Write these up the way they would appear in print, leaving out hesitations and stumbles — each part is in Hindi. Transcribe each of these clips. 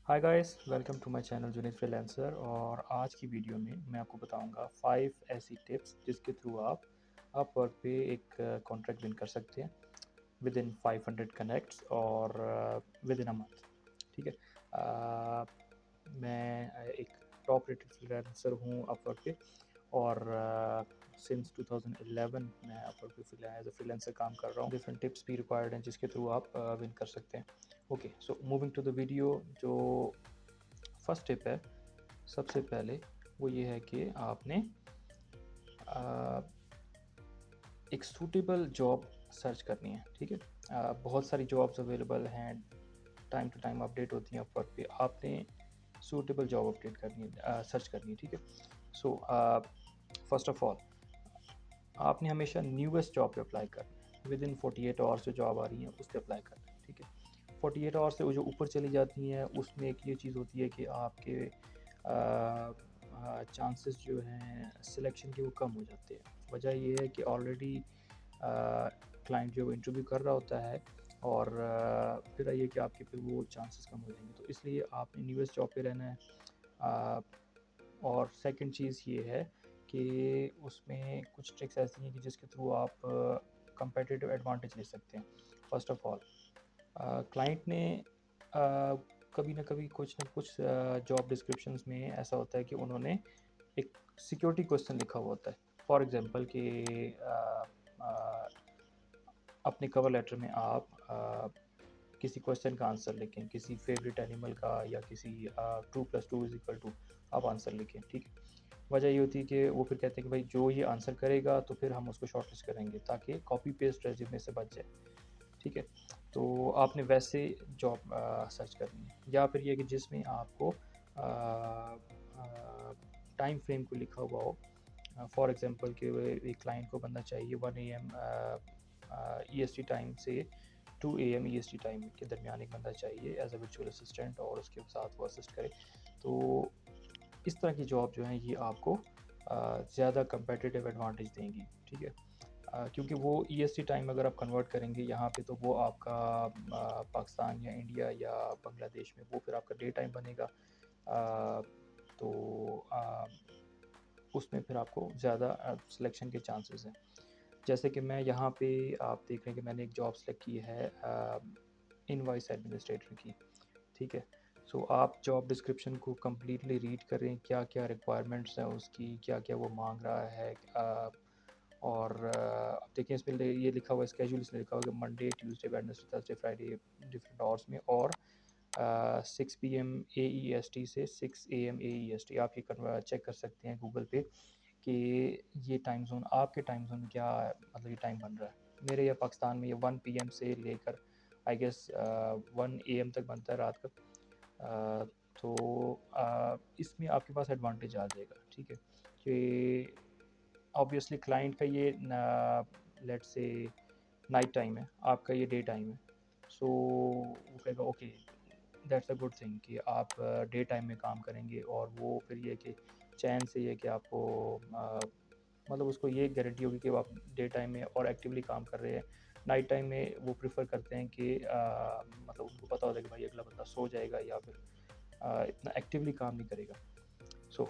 Hi guys, welcome to my channel Junaid freelancer. और आज की वीडियो में मैं आपको बताऊंगा 5 ऐसी टिप्स जिसके थ्रू आप अपवर्क पे एक कॉन्ट्रैक्ट विन कर सकते हैं विद इन 500 कनेक्ट्स और विद इन अ मंथ। ठीक है। मैं एक टॉप रेटेड फ्रीलांसर हूँ अपवर्क पे और सिंस 2011 मैं अपवर्क पे एज अ फ्रीलांसर काम कर रहा हूँ। डिफरेंट टिप्स भी रिक्वायर्ड हैं जिसके थ्रू आप विन कर सकते हैं। Okay, so moving to the video. जो फर्स्ट टिप है सबसे पहले वो ये है कि आपने आ, एक सूटेबल जॉब सर्च करनी है। ठीक है। बहुत सारी जॉब्स अवेलेबल हैं, टाइम टू टाइम अपडेट होती हैं अपवर्क पे। आपने सूटेबल जॉब अपडेट करनी है, सर्च करनी है। ठीक है। सो फर्स्ट ऑफ ऑल आपने हमेशा न्यूएस्ट जॉब पे अप्लाई करना है। विद इन 48 आवर्स जो जॉब आ रही है उस पर अप्लाई करना है। ठीक है। 48 आवर्स से वो जो ऊपर चली जाती हैं उसमें एक ये चीज़ होती है कि आपके चांसेस जो हैं सिलेक्शन के वो कम हो जाते हैं। वजह ये है कि ऑलरेडी क्लाइंट जो इंटरव्यू कर रहा होता है और फिर ये कि आपके फिर वो चांसेस कम हो जाएंगे। तो इसलिए आपने न्यूएस्ट जॉब पे रहना है। आ, और सेकंड चीज़ ये है कि उसमें कुछ ट्रिक्स ऐसी हैं कि जिसके थ्रू आप कंपेटिटिव एडवांटेज ले सकते हैं। फर्स्ट ऑफ ऑल क्लाइंट ने कभी ना कभी कुछ ना कुछ जॉब डिस्क्रिप्शंस में ऐसा होता है कि उन्होंने एक सिक्योरिटी क्वेश्चन लिखा हुआ होता है। फॉर एग्जांपल कि आ, अपने कवर लेटर में आप किसी क्वेश्चन का आंसर लिखें, किसी फेवरेट एनिमल का या किसी 2+2 = 2 आप आंसर लिखें। ठीक है। वजह ये होती है कि वो फिर कहते हैं कि भाई जो ये आंसर करेगा तो फिर हम उसको शॉर्टलिस्ट करेंगे ताकि कॉपी पेस्ट रेज्यूमे से बच जाए। ठीक है। तो आपने वैसे जॉब सर्च करनी है या फिर ये कि जिसमें आपको टाइम फ्रेम को लिखा हुआ हो। फॉर एग्जांपल कि एक क्लाइंट को बंदा चाहिए 1 AM EST टाइम से 2 AM EST टाइम के दरमियान एक बंदा चाहिए एज अ वर्चुअल असिस्टेंट और उसके साथ वो असिस्ट करे। तो इस तरह की जॉब जो है ये आपको ज़्यादा कंपेटिटिव एडवांटेज देंगी। ठीक है। क्योंकि वो EST टाइम अगर आप कन्वर्ट करेंगे यहाँ पे तो वो आपका पाकिस्तान या इंडिया या बांग्लादेश में वो फिर आपका डे टाइम बनेगा। आ, तो उसमें फिर आपको ज़्यादा सिलेक्शन के चांसेस हैं। जैसे कि मैं यहाँ पे आप देख रहे हैं कि मैंने एक जॉब सेलेक्ट की है इनवॉइस एडमिनिस्ट्रेटर की। ठीक है। सो आप जॉब डिस्क्रिप्शन को कम्प्लीटली रीड करें, क्या क्या रिक्वायरमेंट्स हैं उसकी, क्या क्या वो मांग रहा है। और अब देखिए इसमें ये लिखा हुआ है, स्केड्यूल इसमें लिखा हुआ है कि Monday Tuesday Wednesday Thursday Friday different hours में और 6 PM AEST से 6 AM AEST। आप ये चेक कर सकते हैं गूगल पे कि ये टाइम जोन आपके टाइम जोन में क्या मतलब ये टाइम बन रहा है। मेरे यहाँ पाकिस्तान में ये 1 PM से लेकर आई गेस 1 AM तक बनता है रात का। अ, तो इसमें आपके पास एडवांटेज आ जाएगा। ठीक है। कि ऑब्वियसली क्लाइंट का ये लेट्स से नाइट टाइम है, आपका ये डे टाइम है। सो वो कहेगा okay, that's a good thing कि आप डे टाइम में काम करेंगे और वो फिर ये कि चैन से ये कि आपको मतलब उसको ये गारंटी होगी कि आप डे टाइम में और एक्टिवली काम कर रहे हैं। नाइट टाइम में वो प्रेफर करते हैं कि मतलब उनको पता होता है कि भाई अगला बंदा सो जाएगा या फिर इतना एक्टिवली काम नहीं करेगा। So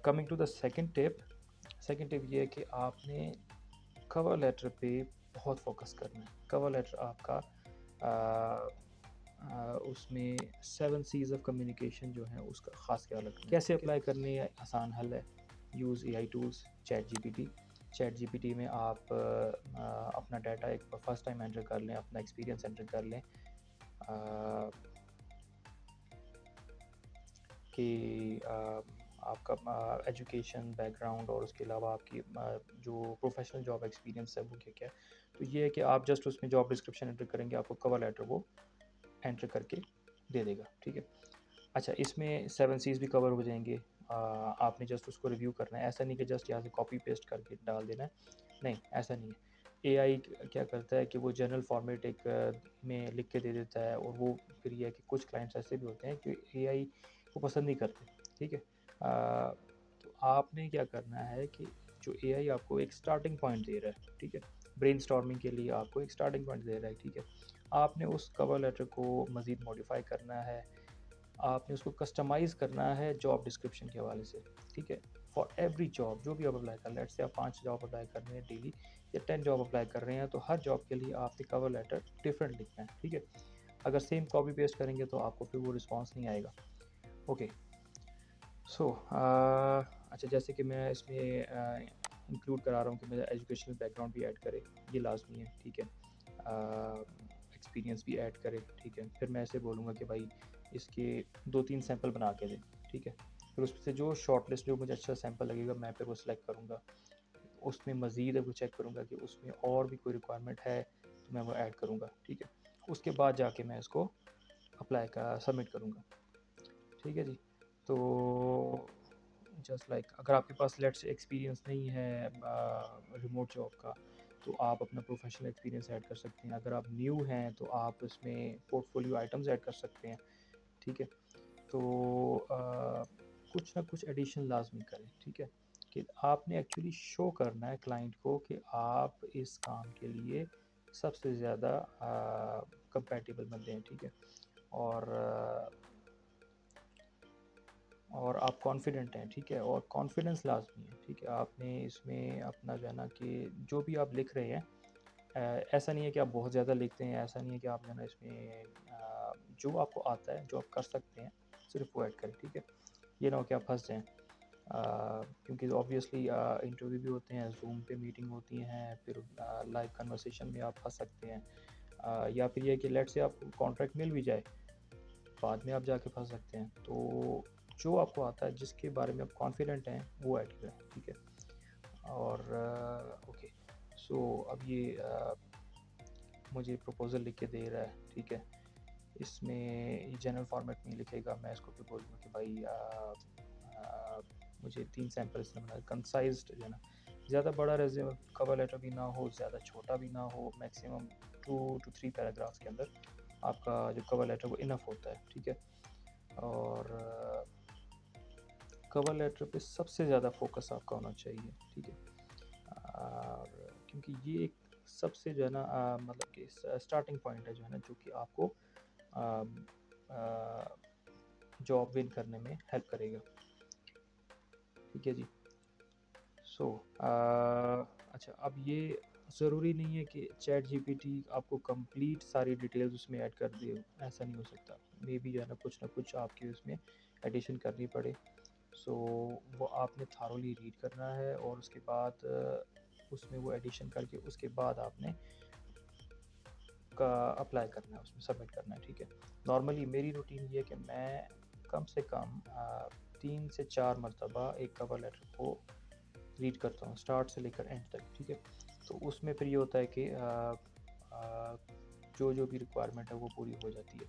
coming to the second tip ये है कि आपने कवर लेटर पे बहुत फोकस करना है। कवर लेटर आपका उसमें 7 C's ऑफ कम्युनिकेशन जो है उसका ख़ास ख्याल रखना है। कैसे अप्लाई करने है? आसान हल है। Use AI tools, chat GPT में आप अपना डाटा एक फर्स्ट टाइम एंटर कर लें, अपना एक्सपीरियंस एंटर कर लें कि आपका एजुकेशन बैकग्राउंड और उसके अलावा आपकी जो प्रोफेशनल जॉब एक्सपीरियंस है वो क्या क्या है। तो ये है कि आप जस्ट उसमें जॉब डिस्क्रिप्शन एंटर करेंगे, आपको कवर लेटर वो एंटर करके दे देगा। ठीक है। अच्छा, इसमें 7 C's भी कवर हो जाएंगे। आपने जस्ट उसको रिव्यू करना है। ऐसा नहीं कि जस्ट यहाँ से कॉपी पेस्ट करके डाल देना है, नहीं ऐसा नहीं है। AI क्या करता है कि वो जनरल फॉर्मेट एक में लिख के दे देता है और वो फिर ये है कि कुछ क्लाइंट्स ऐसे भी होते हैं कि AI को पसंद नहीं करते। ठीक है। तो आपने क्या करना है कि जो AI आपको एक स्टार्टिंग पॉइंट दे रहा है। ठीक है। ब्रेनस्टॉर्मिंग के लिए आपको एक स्टार्टिंग पॉइंट दे रहा है। ठीक है। आपने उस कवर लेटर को मज़ीद मॉडिफाई करना है, आपने उसको कस्टमाइज़ करना है जॉब डिस्क्रिप्शन के हवाले से, ठीक है? फॉर एवरी जॉब जो भी आप अप्लाई कर, लेट्स से आप 5 जॉब अप्लाई कर रहे हैं डेली या 10 जॉब अप्लाई कर रहे हैं, तो हर जॉब के लिए आपने कवर लेटर डिफरेंट लिखना है, ठीक है? अगर सेम कॉपी पेस्ट करेंगे तो आपको फिर वो रिस्पॉन्स नहीं आएगा। ओके, सो अच्छा, जैसे कि मैं इसमें इंक्लूड करा रहा हूँ कि मेरा एजुकेशनल बैकग्राउंड भी ऐड करे, ये लाज़मी है, ठीक है? एक्सपीरियंस भी ऐड करे, ठीक है? फिर मैं ऐसे बोलूँगा कि भाई इसके 2-3 सैंपल बना के दें, ठीक है? फिर उससे जो शॉर्ट लिस्ट जो मुझे अच्छा सैंपल लगेगा मैं फिर वो सिलेक्ट करूँगा। उसमें मज़ीद अगर चेक करूँगा कि उसमें और भी कोई रिक्वायरमेंट है तो मैं वो ऐड करूँगा, ठीक है? उसके बाद जाके मैं इसको अप्लाई का सबमिट करूँगा, ठीक है जी? तो जस्ट लाइक अगर आपके पास लेट्स से एक्सपीरियंस नहीं है रिमोट जॉब का, तो आप अपना प्रोफेशनल एक्सपीरियंस ऐड कर सकते हैं। अगर आप न्यू हैं तो आप इसमें पोर्टफोलियो आइटम्स ऐड कर सकते हैं, ठीक है? तो कुछ ना कुछ एडिशन लाज़मी करें, ठीक है? कि आपने एक्चुअली शो करना है क्लाइंट को कि आप इस काम के लिए सबसे ज़्यादा कंपैटिबल बंदे हैं, ठीक है? और और आप कॉन्फिडेंट हैं, ठीक है? और कॉन्फिडेंस लाज़मी है, ठीक है? आपने इसमें अपना जो है ना कि जो भी आप लिख रहे हैं, ऐसा नहीं है कि आप बहुत ज़्यादा लिखते हैं, ऐसा नहीं है कि आप जो है ना इसमें जो आपको आता है, जो आप कर सकते हैं, सिर्फ़ वो ऐड करें, ठीक है? ये ना हो कि आप फँस जाएँ। क्योंकि ऑब्वियसली इंटरव्यू भी होते हैं, ज़ूम पे मीटिंग होती हैं, फिर लाइव कन्वर्सेशन में आप फँस सकते हैं। या फिर ये है कि लेट्स से आपको कॉन्ट्रैक्ट मिल भी जाए, बाद में आप जाके फँस सकते हैं। तो जो आपको आता है, जिसके बारे में आप कॉन्फिडेंट हैं, वो ऐड करें, ठीक है? और ओके, सो अब ये मुझे प्रपोज़ल लिख के दे रहा है, ठीक है? इसमें ये जनरल फॉर्मेट में लिखेगा, मैं इसको फिर बोलूँगा कि भाई अ, मुझे 3 सैंपल इसमें बना कंसाइज़्ड जो है ना, ज़्यादा बड़ा रेज़्यूमे कवर लेटर भी ना हो, ज़्यादा छोटा भी ना हो, मैक्सिमम 2 टू 3 पैराग्राफ्स के अंदर आपका जो कवर लेटर वो इनफ होता है, ठीक है? और कवर लेटर पे सबसे ज़्यादा फ़ोकस आपका होना चाहिए, ठीक है? और क्योंकि ये एक सबसे जो है ना मतलब कि स्टार्टिंग पॉइंट है जो है ना, जो कि आपको जॉब विन करने में हेल्प करेगा, ठीक है जी? सो अच्छा, अब ये ज़रूरी नहीं है कि चैट जीपीटी आपको कंप्लीट सारी डिटेल्स उसमें ऐड कर दे, ऐसा नहीं हो सकता। मे बी जो है ना कुछ आपकी उसमें एडिशन करनी पड़े। सो वो आपने थारोली रीड करना है और उसके बाद उसमें वो एडिशन करके उसके बाद आपने का अप्लाई करना है, उसमें सबमिट करना है, ठीक है? नॉर्मली मेरी रूटीन ये है कि मैं कम से कम 3 से 4 मरतबा एक कवर लेटर को रीड करता हूँ, स्टार्ट से लेकर एंड तक, ठीक है? तो उसमें फिर ये होता है कि अ, जो भी रिक्वायरमेंट है वो पूरी हो जाती है।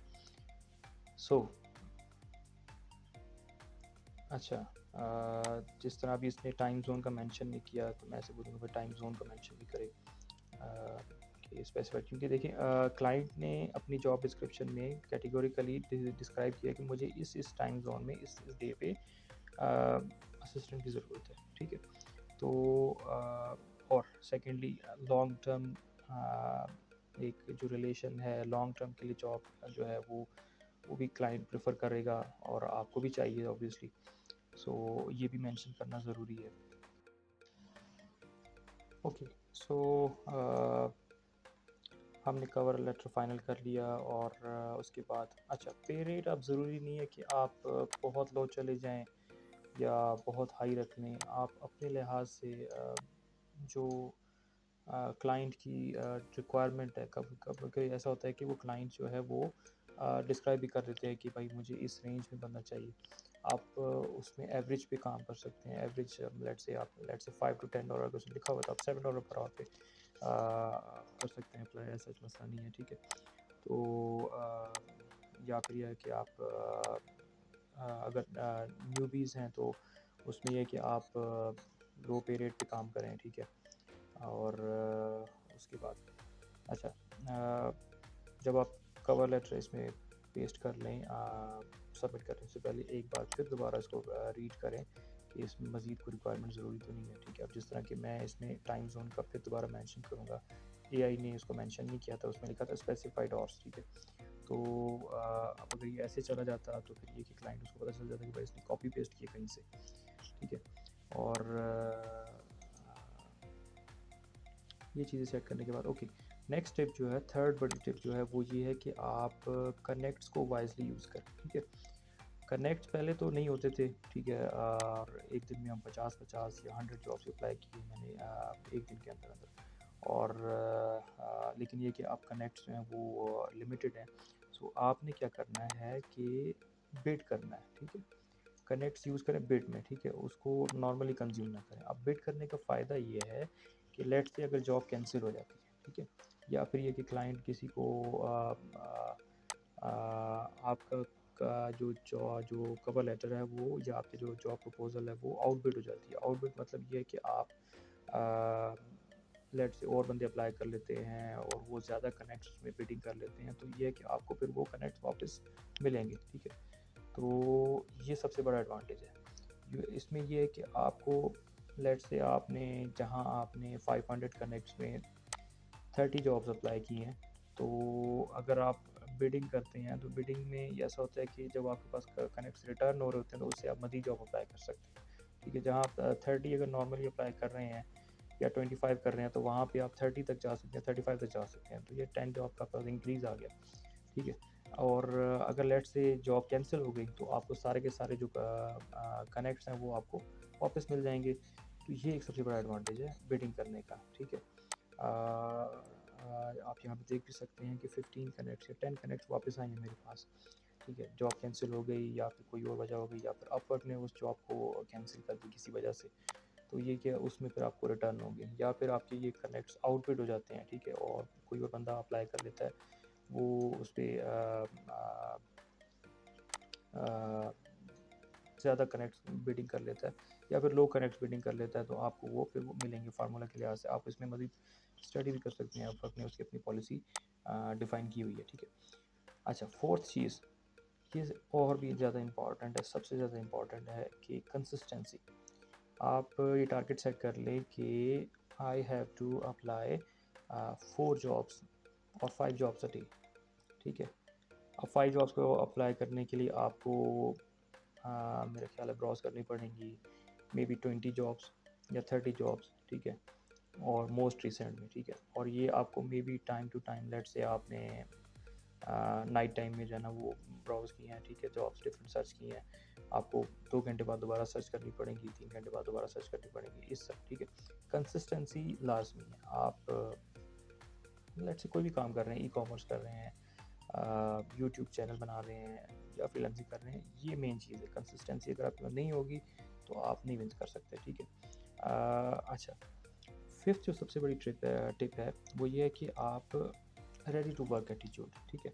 सो अच्छा, जिस तरह अभी इसने टाइम ज़ोन का मेंशन नहीं किया, तो मैं ऐसे बोलूँगा भाई टाइम ज़ोन का मेंशन भी करे, कि स्पेसिफाइड, क्योंकि देखिए क्लाइंट ने अपनी जॉब डिस्क्रिप्शन में कैटेगोरिकली डिस्क्राइब किया कि मुझे इस टाइम ज़ोन में इस डे पे असिस्टेंट की ज़रूरत है, ठीक है? तो और सेकेंडली लॉन्ग टर्म एक जो रिलेशन है, लॉन्ग टर्म के लिए जॉब जो है वो भी क्लाइंट प्रेफर करेगा और आपको भी चाहिए ऑब्वियसली। सो ये भी मेंशन करना ज़रूरी है। ओके, सो हमने कवर लेटर फाइनल कर लिया और उसके बाद अच्छा, पे रेट अब ज़रूरी नहीं है कि आप बहुत लो चले जाएं या बहुत हाई रख लें। आप अपने लिहाज से जो क्लाइंट की रिक्वायरमेंट है, कब कब कभी ऐसा होता है कि वो क्लाइंट जो है वो डिस्क्राइब भी कर देते हैं कि भाई मुझे इस रेंज में बनना चाहिए। आप उसमें एवरेज पे काम कर सकते हैं। एवरेज लेट्स से $5 to $10 अगर उसमें लिखा हुआ है तो आप $7 पर आवर पे कर सकते हैं अप्लाई, ऐसा कुछ मसला नहीं है, ठीक है? तो या फिर यह है कि आप अगर न्यूबीज़ हैं तो उसमें यह है कि आप लो पे रेट पे काम करें, ठीक है? और उसके बाद अच्छा, जब आप कवर लेटर इसमें पेस्ट कर लें, सबमिट करने से पहले एक बार फिर दोबारा इसको रीड करें कि इसमें मज़ीद कोई रिक्वायरमेंट ज़रूरी तो नहीं है, ठीक है? अब जिस तरह कि मैं इसमें टाइम ज़ोन का फिर दोबारा मेंशन करूँगा, एआई ने इसको मेंशन नहीं किया था, उसमें लिखा था स्पेसिफाइड ऑर्स, ठीक है? तो अब अगर ये ऐसे चला जाता तो फिर ये कि क्लाइंट उसको पता चल जाता कि भाई इसने कॉपी पेस्ट किया कहीं से, ठीक है। और ये चीज़ें सेट करने के बाद ओके, नेक्स्ट स्टेप जो है, थर्ड बड़ी टिप जो है वो ये है कि आप कनेक्ट्स को वाइजली यूज़ करें, ठीक है। कनेक्ट्स पहले तो नहीं होते थे, ठीक है, और एक दिन में हम 50-50 या 100 जॉब्स अप्लाई किए मैंने एक दिन के अंदर अंदर। और लेकिन ये कि आप कनेक्ट्स जो हैं वो लिमिटेड हैं। सो आपने क्या करना है कि बिड करना है, ठीक है। कनेक्ट्स यूज़ करें बिड में, ठीक है, उसको नॉर्मली कंज्यूम ना करें। अब बिड करने का फ़ायदा ये है कि लेट्स से अगर जॉब कैंसिल हो जाती है, ठीक है, या फिर ये कि क्लाइंट किसी को आपका जो कवर लेटर है वो या आपकी जो जॉब प्रपोज़ल है वो आउटबिड हो जाती है। आउटबिड मतलब ये है कि आप लेट्स से और बंदे अप्लाई कर लेते हैं और वो ज़्यादा कनेक्ट्स में बिडिंग कर लेते हैं, तो ये है कि आपको फिर वो कनेक्ट्स वापस मिलेंगे, ठीक है। तो ये सबसे बड़ा एडवांटेज है। इसमें ये है कि आपको लेट्स से आपने जहाँ आपने 500 कनेक्ट्स में 30 जॉब्स अप्लाई की हैं, तो अगर आप बिडिंग करते हैं तो बिडिंग में ये ऐसा होता है कि जब आपके पास कनेक्ट्स रिटर्न हो रहे होते हैं तो उससे आप मज़ीद जॉब अप्लाई कर सकते हैं, ठीक है। जहाँ आप 30 अगर नॉर्मली अप्लाई कर रहे हैं या 25 कर रहे हैं, तो वहाँ पे आप 30 तक जा सकते हैं, 35 तक जा सकते हैं, तो ये 10 जॉब का आपका इंक्रीज़ आ गया, ठीक है। और अगर लेट्स से जॉब कैंसिल हो गई तो आपको सारे के सारे जो कनेक्ट्स हैं वो आपको वापस मिल जाएंगे। तो ये एक सबसे बड़ा एडवांटेज है बिडिंग करने का, ठीक है। आप यहाँ पे देख भी सकते हैं कि 15 कनेक्ट्स या 10 कनेक्ट्स वापस आए हैं मेरे पास, ठीक है। जॉब कैंसिल हो गई या फिर कोई और वजह हो गई या फिर अपवर्क ने उस जॉब को कैंसिल कर दी किसी वजह से, तो ये क्या उसमें फिर आपको रिटर्न होंगे या फिर आपके ये कनेक्ट्स आउटबिड हो जाते हैं, ठीक है। और कोई और बंदा अप्लाई कर लेता है, वो उस पर ज़्यादा कनेक्ट्स बिडिंग कर लेता है या फिर लो कनेक्ट्स बिडिंग कर लेता है, तो आपको वो फिर वो मिलेंगे फार्मूला के लिहाज से। आप इसमें मज़ीद स्टडी भी कर सकते हैं, अपवर्क ने उसकी अपनी पॉलिसी डिफ़ाइन की हुई है, ठीक है। अच्छा, फोर्थ चीज़ ये और भी ज़्यादा इम्पॉर्टेंट है, सबसे ज़्यादा इम्पॉर्टेंट है कि कंसिस्टेंसी। आप ये टारगेट सेट कर लें कि I have to apply 4 jobs और 5 जॉब्स अ डे, ठीक है। अब 5 जॉब्स को अप्लाई करने के लिए आपको मेरा ख्याल है ब्राउज़ करनी पड़ेंगी मे बी 20 जॉब्स या 30 जॉब्स, ठीक है, और मोस्ट रिसेंट में, ठीक है। और ये आपको maybe time to time let's say आपने नाइट टाइम में जो है ना वो ब्राउज़ किए हैं, ठीक है, जॉब्स डिफरेंट सर्च किए हैं, आपको 2 घंटे बाद दोबारा सर्च करनी पड़ेंगी, 3 घंटे बाद दोबारा सर्च करनी पड़ेंगी, इस सब, ठीक है। कंसिस्टेंसी लाज़मी है। आप लेट्स से कोई भी काम कर रहे हैं, ई-कॉमर्स कर रहे हैं, यूट्यूब चैनल बना रहे हैं या फ्रीलांसिंग कर रहे हैं, ये मेन चीज़ है। कंसिस्टेंसी अगर आपके पास नहीं होगी तो आप नहीं विन कर सकते, ठीक है। अच्छा, फिफ्थ जो सबसे बड़ी टिप है वो ये है कि आप रेडी टू वर्क एटीट्यूड, ठीक है।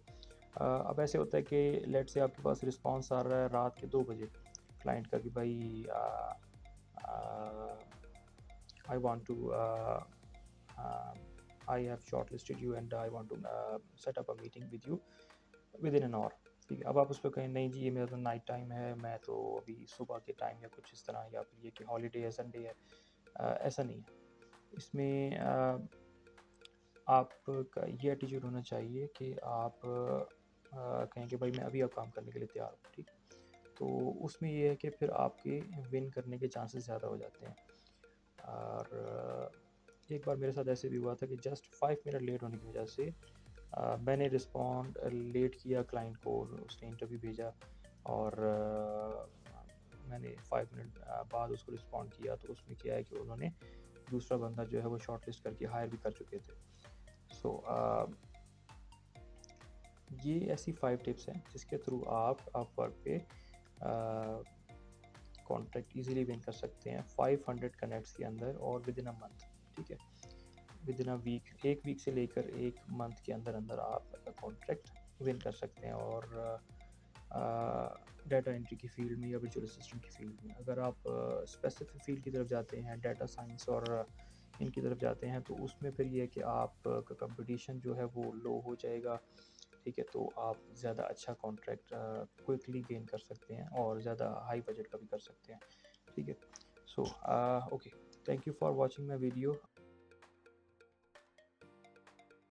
अब ऐसे होता है कि लेट से आपके पास रिस्पांस आ रहा है रात के 2 बजे क्लाइंट का कि भाई I want to I have shortlisted you and I want to set up a meeting with you within an hour, ठीक है। अब आप उस पर कहें नहीं जी ये मेरा तो नाइट टाइम है, मैं तो अभी सुबह के टाइम या कुछ इस तरह, या फिर ये कि हॉलीडे है, संडे है, ऐसा नहीं है। इसमें आपका ये एटीट्यूड होना चाहिए कि आप कहें कि भाई मैं अभी अब काम करने के लिए तैयार हूँ, ठीक। तो उसमें ये है कि फिर आपके विन करने के चांसेस ज़्यादा हो जाते हैं। और एक बार मेरे साथ ऐसे भी हुआ था कि जस्ट 5 मिनट लेट होने की वजह से मैंने रिस्पॉन्ड लेट किया क्लाइंट को, उसने इंटरव्यू भेजा और मैंने 5 मिनट बाद उसको रिस्पॉन्ड किया, तो उसमें क्या है कि उन्होंने दूसरा बंदा जो है वो शॉर्टलिस्ट करके हायर भी कर चुके थे। सो ये ऐसी 5 टिप्स हैं जिसके थ्रू आप अपवर्क पे कॉन्ट्रैक्ट इजीली विन कर सकते हैं 500 कनेक्ट्स के अंदर और विद इन अ मंथ, ठीक है। विद इन अ वीक, एक वीक से लेकर एक मंथ के अंदर अंदर आप कॉन्ट्रैक्ट विन कर सकते हैं। और डाटा एंट्री की फील्ड में या वर्चुअल असिस्टेंट की फील्ड में अगर आप स्पेसिफिक फील्ड की तरफ जाते हैं, डाटा साइंस और इनकी तरफ जाते हैं, तो उसमें फिर ये है कि आपका कंपटीशन जो है वो लो हो जाएगा, ठीक है। तो आप ज़्यादा अच्छा कॉन्ट्रैक्ट क्विकली गेन कर सकते हैं और ज़्यादा हाई बजट का भी कर सकते हैं, ठीक है। So okay, thank you for watching my video.